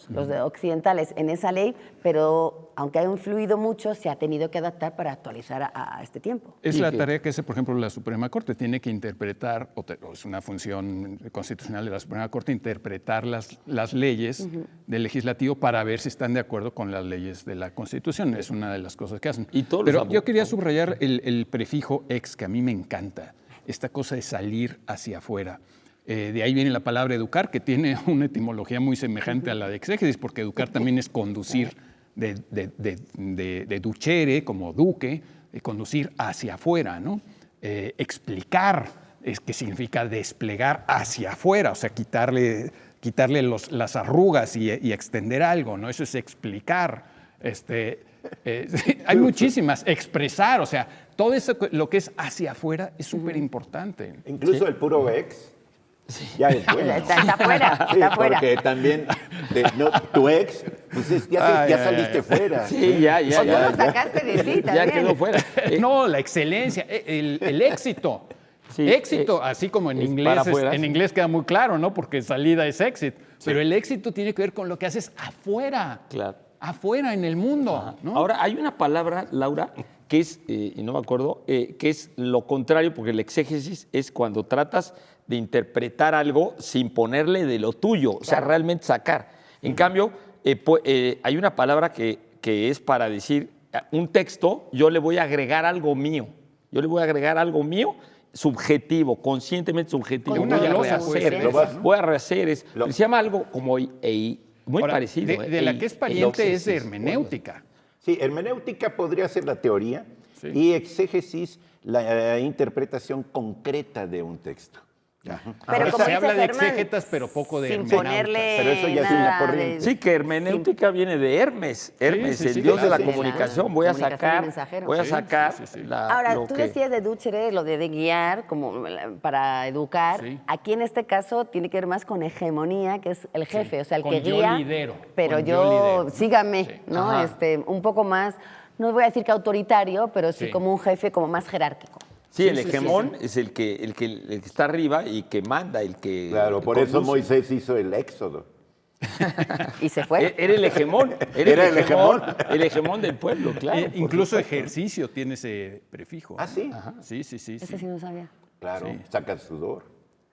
los occidentales en esa ley, pero aunque ha influido mucho, se ha tenido que adaptar para actualizar a este tiempo. Es la tarea que hace, por ejemplo, la Suprema Corte, tiene que interpretar, o es una función constitucional de la Suprema Corte, interpretar las leyes del legislativo para ver si están de acuerdo con las leyes de la Constitución. Es una de las cosas que hacen. Pero yo quería subrayar el prefijo ex, que a mí me encanta, esta cosa de salir hacia afuera. De ahí viene la palabra educar, que tiene una etimología muy semejante a la de exégesis, porque educar también es conducir de ducere, como duque, conducir hacia afuera, ¿no? Explicar, que significa desplegar hacia afuera, o sea, quitarle las arrugas y extender algo, ¿no? Eso es explicar. Hay muchísimas, expresar, o sea, todo eso, lo que es hacia afuera es súper importante. Incluso el puro ex. Sí. Ya es bueno. Está afuera, sí, está afuera. Porque también tu ex, pues ya saliste fuera. Sí, ya. O tú lo sacaste de ti también. Ya quedó fuera. No, la excelencia, el éxito. Sí, éxito, así como en inglés queda muy claro, ¿no? Porque salida es exit. Sí. Pero el éxito tiene que ver con lo que haces afuera. Claro. Afuera, en el mundo, ¿no? Ahora, hay una palabra, Laura, que es, y no me acuerdo, que es lo contrario, porque el exégesis es cuando tratas de interpretar algo sin ponerle de lo tuyo, claro. O sea, realmente sacar. En cambio, hay una palabra que es para decir un texto, yo le voy a agregar algo mío. Yo le voy a agregar algo mío, subjetivo, conscientemente subjetivo. Con Voy a todo, rehacer. pues, Voy a rehacer. Se llama algo como muy Ahora, parecido. De la que es pariente es de hermenéutica. Sí, hermenéutica podría ser la teoría Sí. y exégesis la interpretación concreta de un texto. Pero como se dice habla de Germán, exégetas, pero poco de sin hermenautas. ponerle Pero eso ya es una nada corriente. Sí, que hermenéutica viene de Hermes. Hermes, sí, el sí, dios de la claro. comunicación. Sí, Voy a comunicación y sacar, mensajero. voy a Sí, sacar sí, sí, sí. Ahora, lo tú que... decías de Duchere, lo de guiar, como para educar. Sí. Aquí en este caso tiene que ver más con hegemonía, que es el jefe, o sea, el Con que yo guía. lidero, Pero con yo, yo lidero. sígame, Sí. ¿no? Ajá. Un poco más, no voy a decir que autoritario, pero sí, Sí. como un jefe como más jerárquico. Sí, el hegemón es el que está arriba y que manda, el que Claro, por eso conduce. Moisés hizo el éxodo. Y se fue. Era el hegemón. Era el hegemón. El hegemón del pueblo, claro. por Incluso supuesto. ejercicio tiene ese prefijo. ¿Ah, sí? Sí, sí, sí. Ese sí no sabía. Claro, Sí. sacas sudor.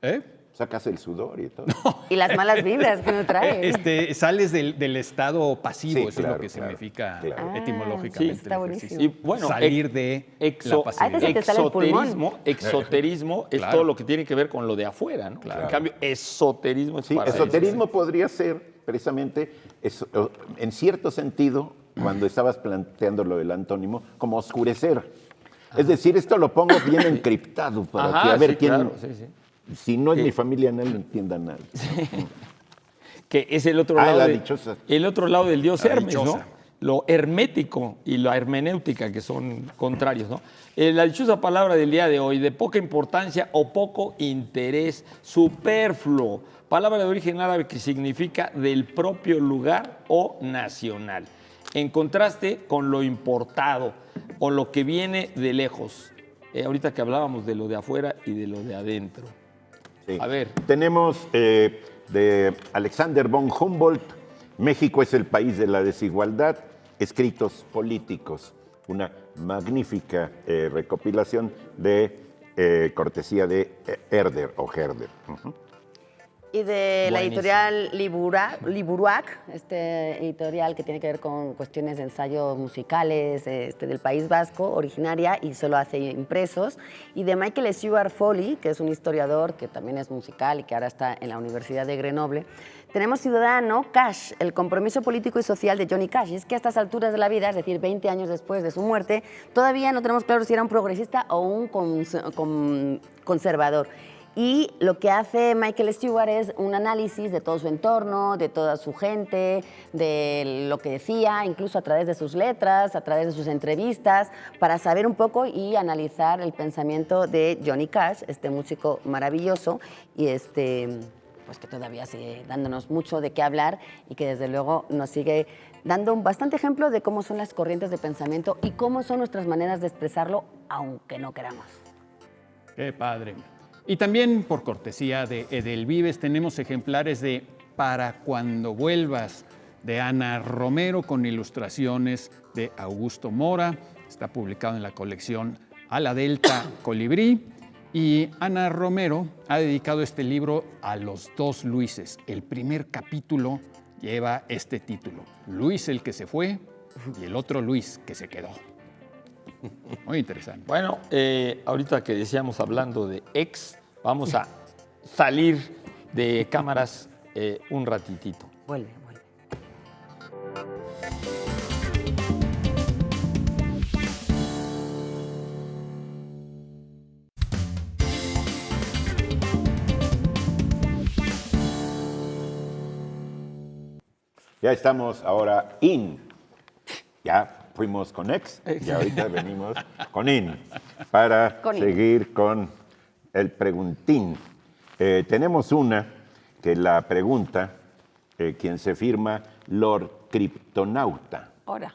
¿Eh? Sacas el sudor y todo. Y las malas vibras que uno trae. Sales del estado pasivo, Sí, eso es claro, lo que claro, significa claro. etimológicamente. Sí, está el buenísimo. ejercicio. Y bueno, salir de la A veces pasividad. se te sale el pulmón. Exoterismo es Claro. todo lo que tiene que ver con lo de afuera, ¿no? En cambio, esoterismo es Sí, para esoterismo podría ser precisamente, en cierto sentido, cuando estabas planteando lo del antónimo, como oscurecer. Es decir, esto lo pongo bien encriptado para Ajá, que a ver sí, quién, claro, sí, sí. si no es mi familia, no lo entienda nada. que es el otro Ah, lado la de- dichosa. el otro lado del dios La Hermes, ¿no? dichosa. Lo hermético y la hermenéutica, que son contrarios, ¿no? La dichosa palabra del día de hoy, de poca importancia o poco interés, superfluo, palabra de origen árabe que significa del propio lugar o nacional, en contraste con lo importado o lo que viene de lejos. Ahorita que hablábamos de lo de afuera y de lo de adentro. Sí. A ver. Tenemos de Alexander von Humboldt, México es el país de la desigualdad, escritos políticos. Una magnífica recopilación de cortesía de Herder o Herder. Ujú. Y de la Buenísimo. editorial Liburuac, este editorial que tiene que ver con cuestiones de ensayos musicales del País Vasco, originaria, y solo hace impresos. Y de Michael Stewart Foley, que es un historiador que también es musical y que ahora está en la Universidad de Grenoble. Tenemos Ciudadano Cash, el compromiso político y social de Johnny Cash. Y es que a estas alturas de la vida, es decir, 20 años después de su muerte, todavía no tenemos claro si era un progresista o un conservador. Y lo que hace Michael Stewart es un análisis de todo su entorno, de toda su gente, de lo que decía, incluso a través de sus letras, a través de sus entrevistas, para saber un poco y analizar el pensamiento de Johnny Cash, este músico maravilloso y pues que todavía sigue dándonos mucho de qué hablar y que desde luego nos sigue dando un bastante ejemplo de cómo son las corrientes de pensamiento y cómo son nuestras maneras de expresarlo, aunque no queramos. Qué padre. Y también, por cortesía de Edelvives, tenemos ejemplares de Para cuando vuelvas, de Ana Romero, con ilustraciones de Augusto Mora. Está publicado en la colección A la Delta Colibrí. Y Ana Romero ha dedicado este libro a los dos Luises. El primer capítulo lleva este título: Luis el que se fue y el otro Luis que se quedó. Muy interesante. Bueno, ahorita que decíamos hablando de ex, vamos a salir de cámaras un ratitito. Vuelve. Ya estamos ahora in. Ya fuimos con ex y ahorita venimos con in para seguir con el preguntín. Tenemos una que la pregunta quien se firma Lord Kryptonauta. Ahora,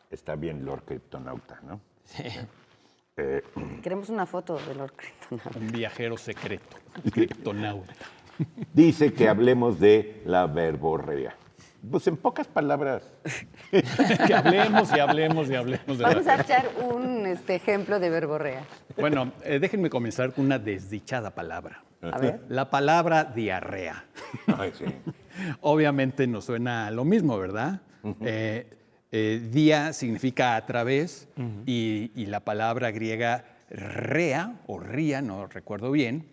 Está bien Lord Kryptonauta, ¿no? Sí. queremos una foto de Lord Kryptonauta. Un viajero secreto, criptonauta. Dice que hablemos de la verborrea. Pues en pocas palabras. Que hablemos y hablemos y hablemos de Vamos la... a echar un verborrea. verborrea. Bueno, déjenme comenzar con una desdichada palabra. A ver. La palabra diarrea. Ay, sí. Obviamente nos suena a lo mismo, ¿verdad? Dia significa a través y la palabra griega rea o ría, no recuerdo bien,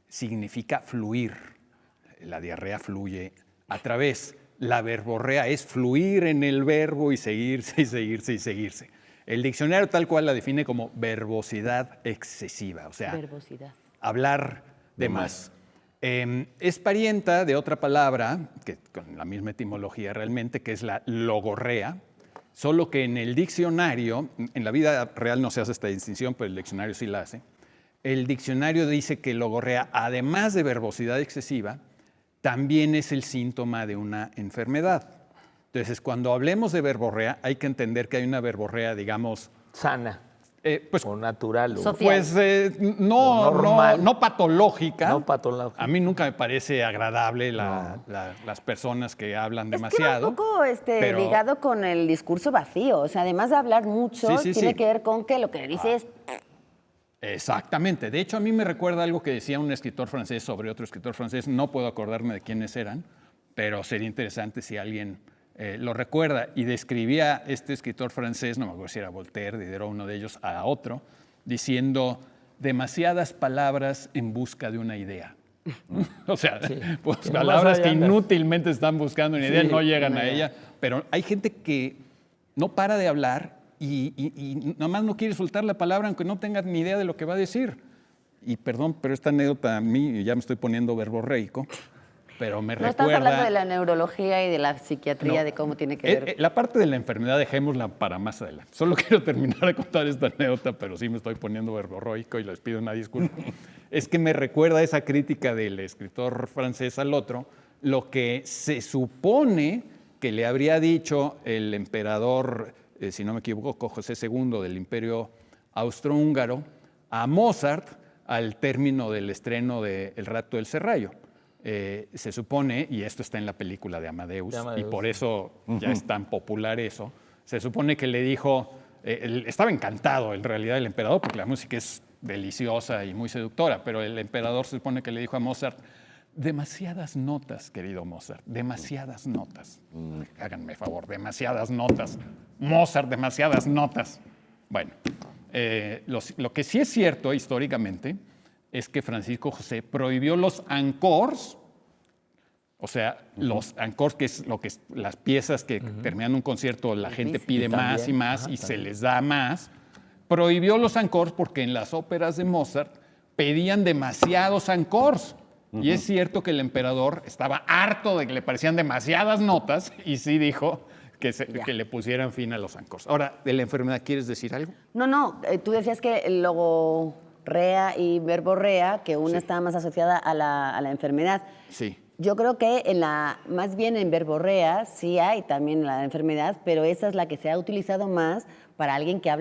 significa fluir. La diarrea fluye a través. La verborrea es fluir en el verbo y seguirse y seguirse y seguirse. El diccionario tal cual la define como verbosidad excesiva, o sea, hablar de más. Es parienta de otra palabra, que con la misma etimología realmente, que es la logorrea, solo que en el diccionario, en la vida real no se hace esta distinción, pero el diccionario sí la hace. El diccionario dice que logorrea, además de verbosidad excesiva, también es el síntoma de una enfermedad. Entonces, cuando hablemos de verborrea, hay que entender que hay una verborrea, digamos, sana. Pues, o natural. Pues no patológica. No patológica. A mí nunca me parece agradable las personas que hablan demasiado. Es que va un poco ligado con el discurso vacío. O sea, además de hablar mucho, tiene que ver con que lo que dices... Exactamente. De hecho, a mí me recuerda algo que decía un escritor francés sobre otro escritor francés. No puedo acordarme de quiénes eran, pero sería interesante si alguien lo recuerda. Y describía este escritor francés, no me acuerdo si era Voltaire, Diderot, uno de ellos, a otro, diciendo demasiadas palabras en busca de una idea. O sea, pues, palabras que inútilmente están buscando una idea, no llegan a ella. Pero hay gente que no para de hablar y nada más no quiere soltar la palabra aunque no tenga ni idea de lo que va a decir. Y perdón, pero esta anécdota a mí, ya me estoy poniendo verborreico, pero me recuerda... No estás hablando de la neurología y de la psiquiatría, de cómo tiene que ver... La parte de la enfermedad dejémosla para más adelante. Solo quiero terminar de contar esta anécdota, pero sí me estoy poniendo verborreico y les pido una disculpa. Es que me recuerda esa crítica del escritor francés al otro, lo que se supone que le habría dicho el emperador, si no me equivoco, José II del Imperio Austrohúngaro, a Mozart al término del estreno de El Rapto del Serrallo. Se supone, y esto está en la película de Amadeus, y por eso ya es tan popular eso, se supone que le dijo, estaba encantado en realidad el emperador, porque la música es deliciosa y muy seductora, pero el emperador se supone que le dijo a Mozart, demasiadas notas, querido Mozart, demasiadas notas. Háganme favor, demasiadas notas. Mozart, demasiadas notas. Bueno, lo que sí es cierto históricamente es que Francisco José prohibió los encores, o sea, los encores, que es lo que es las piezas que terminan un concierto, la gente pide más y más y se les da más. Prohibió los encores porque en las óperas de Mozart pedían demasiados encores. Y es cierto que el emperador estaba harto de que le parecían demasiadas notas y sí dijo que le pusieran fin a los encores. Ahora, ¿de la enfermedad quieres decir algo? No, tú decías que logorrea y verborrea, que una está más asociada a la enfermedad. Sí. Yo creo que más bien en verborrea sí hay también la enfermedad, pero esa es la que se ha utilizado más para alguien que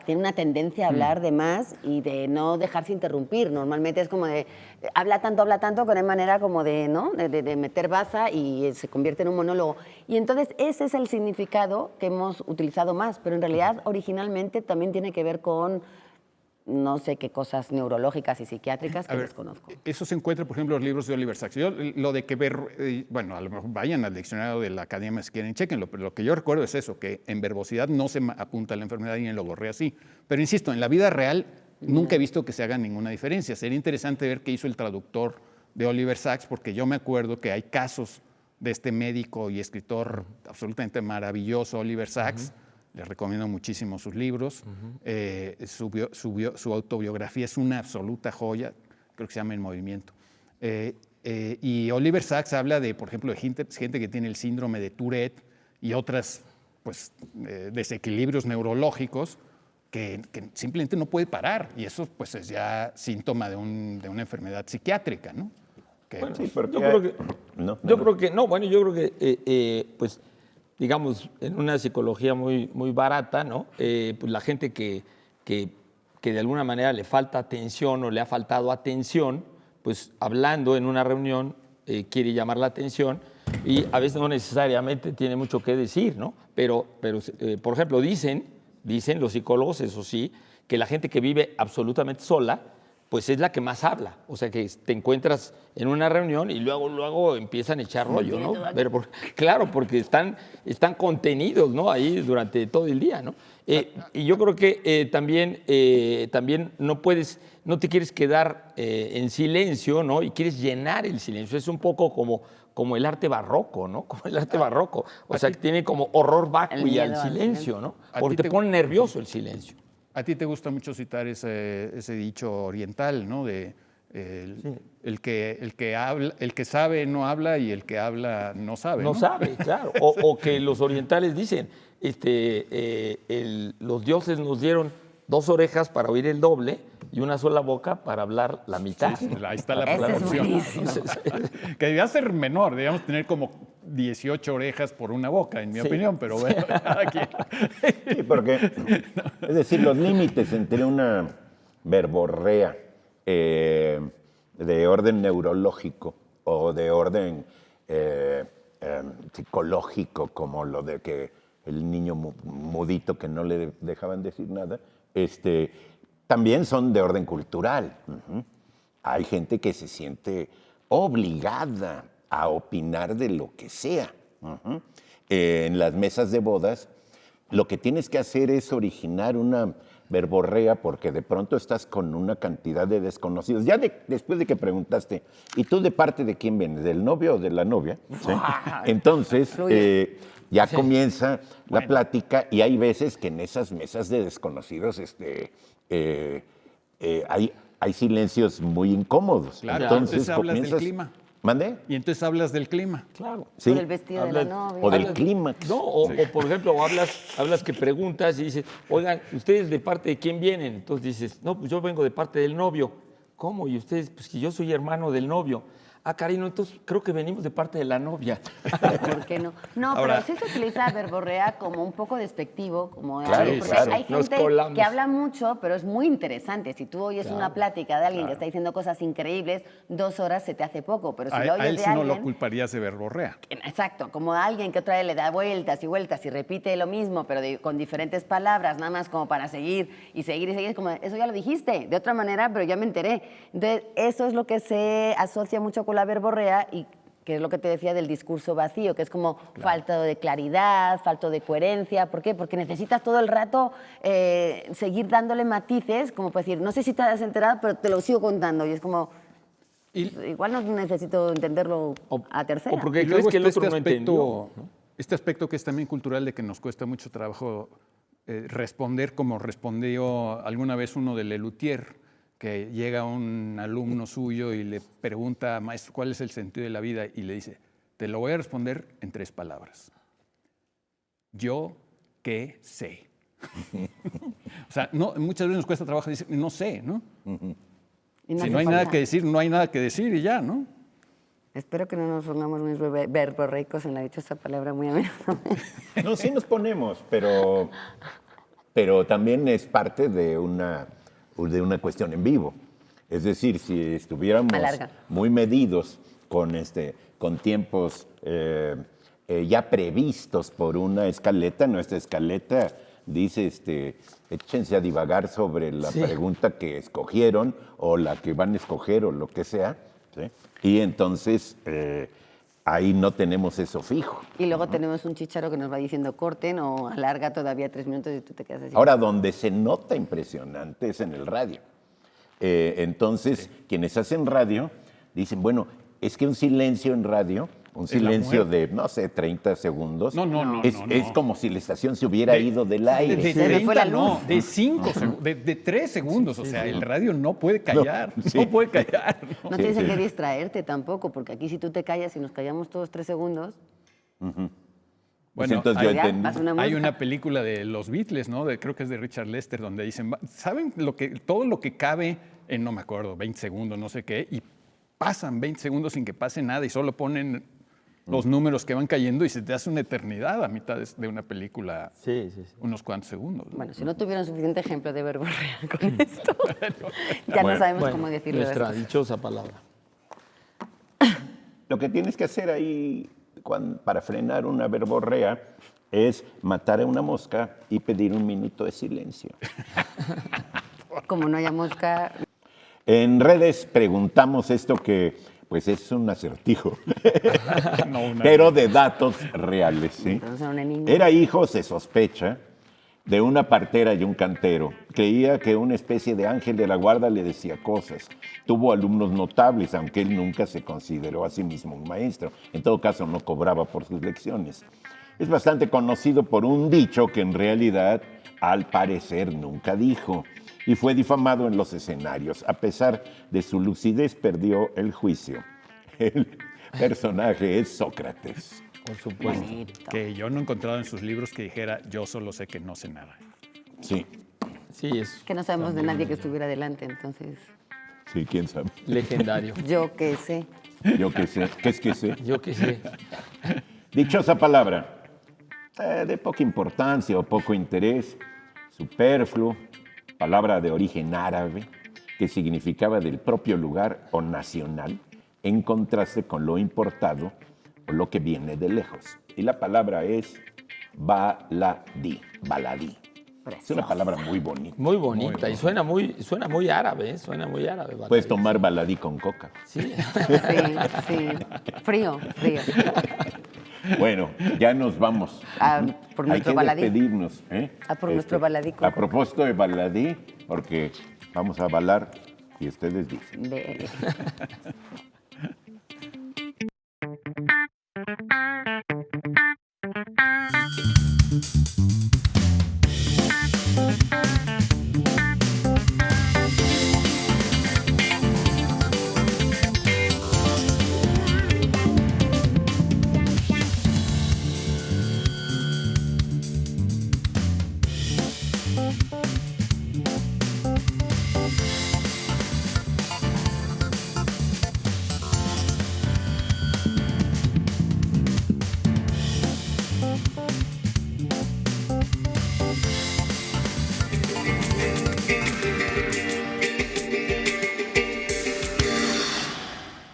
tiene una tendencia a hablar de más y de no dejarse interrumpir. Normalmente es como de, habla tanto, que no hay manera como de, ¿no? de meter baza y se convierte en un monólogo. Y entonces ese es el significado que hemos utilizado más, pero en realidad originalmente también tiene que ver con no sé qué cosas neurológicas y psiquiátricas que desconozco. Eso se encuentra, por ejemplo, en los libros de Oliver Sacks. Lo de que bueno, a lo mejor vayan al diccionario de la academia si quieren, chequenlo, pero lo que yo recuerdo es eso, que en verbosidad no se apunta a la enfermedad y en logorrea sí. Pero insisto, en la vida real nunca he visto que se haga ninguna diferencia. Sería interesante ver qué hizo el traductor de Oliver Sacks, porque yo me acuerdo que hay casos de este médico y escritor absolutamente maravilloso, Oliver Sacks. Les recomiendo muchísimo sus libros. Su autobiografía es una absoluta joya, creo que se llama En Movimiento. Y Oliver Sacks habla de, por ejemplo, de gente que tiene el síndrome de Tourette y otras desequilibrios neurológicos que simplemente no puede parar. Y eso pues, es ya síntoma de una enfermedad psiquiátrica, ¿no? Bueno, sí, pero yo creo que pues, digamos, en una psicología muy, muy barata, ¿no? Pues la gente que de alguna manera le falta atención o le ha faltado atención, pues hablando en una reunión quiere llamar la atención y a veces no necesariamente tiene mucho que decir, ¿no? Pero por ejemplo, dicen los psicólogos, eso sí, que la gente que vive absolutamente sola pues es la que más habla. O sea, que te encuentras en una reunión y luego empiezan a echar rollo, ¿no? Pero claro, porque están contenidos, ¿no? Ahí durante todo el día, ¿no? Y yo creo que también no te quieres quedar en silencio, ¿no? Y quieres llenar el silencio. Es un poco como el arte barroco, ¿no? Como el arte barroco. O sea, que tiene como horror vacui al silencio, ¿no? Porque te pone nervioso el silencio. A ti te gusta mucho citar ese dicho oriental, ¿no? El que sabe no habla y el que habla no sabe. No sabe, claro. O que los orientales dicen, los dioses nos dieron 2 orejas para oír el doble y una sola boca para hablar la mitad. Sí, ahí está la proporción. Que debía ser menor, debíamos tener como 18 orejas por una boca, en mi opinión, pero bueno, aquí. Sí, porque, es decir, los límites entre una verborrea de orden neurológico o de orden psicológico, como lo de que el niño mudito que no le dejaban decir nada, también son de orden cultural. Hay gente que se siente obligada a opinar de lo que sea. En las mesas de bodas, lo que tienes que hacer es originar una verborrea porque de pronto estás con una cantidad de desconocidos. Ya después de que preguntaste, ¿y tú de parte de quién vienes? ¿Del novio o de la novia? ¿Sí? Entonces, ya comienza la plática y hay veces que en esas mesas de desconocidos hay silencios muy incómodos. Claro, entonces hablas del clima. ¿Mande? Y entonces hablas del clima. Claro. Sí. Por el vestido de la novia. O del clima. No, o por ejemplo, hablas que preguntas y dices, oigan, ¿ustedes de parte de quién vienen? Entonces dices, no, pues yo vengo de parte del novio. ¿Cómo? Y ustedes, pues que yo soy hermano del novio. Ah, Karino, entonces creo que venimos de parte de la novia. ¿Por qué no? No, Ahora, pero sí se utiliza verborrea como un poco despectivo, como de Claro, porque claro. hay Nos gente colamos. que habla mucho, pero es muy interesante. Si tú oyes una plática de alguien que está diciendo cosas increíbles, 2 horas se te hace poco, pero si lo a oyes él de sí no alguien... lo culparías de verborrea. Exacto, como a alguien que otra vez le da vueltas y vueltas y repite lo mismo, pero con diferentes palabras, nada más como para seguir y seguir y seguir, es como, eso ya lo dijiste, de otra manera, pero ya me enteré. Entonces, eso es lo que se asocia mucho con la verborrea y que es lo que te decía del discurso vacío, que es como falta de claridad, falta de coherencia. ¿Por qué? Porque necesitas todo el rato seguir dándole matices, como para decir, no sé si te has enterado, pero te lo sigo contando. Y es como, igual no necesito entenderlo a tercera. O porque Y luego crees que el está otro no entendió. este aspecto que es también cultural de que nos cuesta mucho trabajo responder como respondió alguna vez uno de Lelutier, que llega un alumno suyo y le pregunta, maestro, ¿cuál es el sentido de la vida? Y le dice, te lo voy a responder en 3 palabras. Yo qué sé. O sea, muchas veces nos cuesta trabajo decir, no sé, ¿no? Si no hay nada que decir, no hay nada que decir y ya, ¿no? Espero que no nos pongamos muy verborreicos en la dichosa palabra muy a menudo. No, sí nos ponemos, pero también es parte de una cuestión en vivo. Es decir, si estuviéramos muy medidos con tiempos ya previstos por una escaleta, nuestra escaleta dice, échense a divagar sobre la pregunta que escogieron o la que van a escoger o lo que sea, ¿sí? Y entonces ahí no tenemos eso fijo. Y luego tenemos un chicharo que nos va diciendo corten o alarga todavía 3 minutos y tú te quedas así. Ahora, donde se nota impresionante es en el radio. Entonces, quienes hacen radio dicen, bueno, es que un silencio en radio, un silencio de, no sé, 30 segundos, es como si la estación se hubiera ido del aire. De 30 no, de 5 segundos, de 3 segundos. O sea, el radio no puede callar, no puede callar. No tienes que distraerte tampoco, porque aquí si tú te callas y nos callamos todos 3 segundos... Bueno, entonces yo entendí. Hay una película de los Beatles, ¿no? Creo que es de Richard Lester, donde dicen, ¿saben todo lo que cabe en, no me acuerdo, 20 segundos, no sé qué? Y pasan 20 segundos sin que pase nada y solo ponen los números que van cayendo y se te hace una eternidad a mitad de una película, unos cuantos segundos, ¿no? Bueno, si no tuvieran suficiente ejemplo de verborrea con esto, ya no sabemos cómo decirlo. Nuestra dichosa palabra. Lo que tienes que hacer ahí para frenar una verborrea es matar a una mosca y pedir 1 minuto de silencio. Como no haya mosca... En redes preguntamos esto que, pues es un acertijo, pero de datos reales. ¿Sí? Entonces, una niña. Era hijo, se sospecha, de una partera y un cantero. Creía que una especie de ángel de la guarda le decía cosas. Tuvo alumnos notables, aunque él nunca se consideró a sí mismo un maestro. En todo caso, no cobraba por sus lecciones. Es bastante conocido por un dicho que en realidad, al parecer, nunca dijo. Y fue difamado en los escenarios. A pesar de su lucidez, perdió el juicio. El personaje es Sócrates. Por supuesto. Que yo no he encontrado en sus libros que dijera, yo solo sé que no sé nada. Sí. Sí, es Que no sabemos de nadie que estuviera delante, entonces. Sí, quién sabe. legendario. Yo qué sé. Yo qué sé. ¿Qué es que sé? Yo qué sé. Dichosa palabra. De poca importancia o poco interés. Superfluo. Palabra de origen árabe que significaba del propio lugar o nacional, en contraste con lo importado o lo que viene de lejos. Y la palabra es baladí. Baladí. Es una palabra muy bonita. Muy bonita y suena muy árabe, ¿eh? Suena muy árabe. Baladí. Puedes tomar baladí con coca. Sí. Sí. Frío. Bueno, ya nos vamos. Por nuestro baladí. Hay que despedirnos. Por nuestro baladí. A propósito de baladí, porque vamos a balar y ustedes dicen.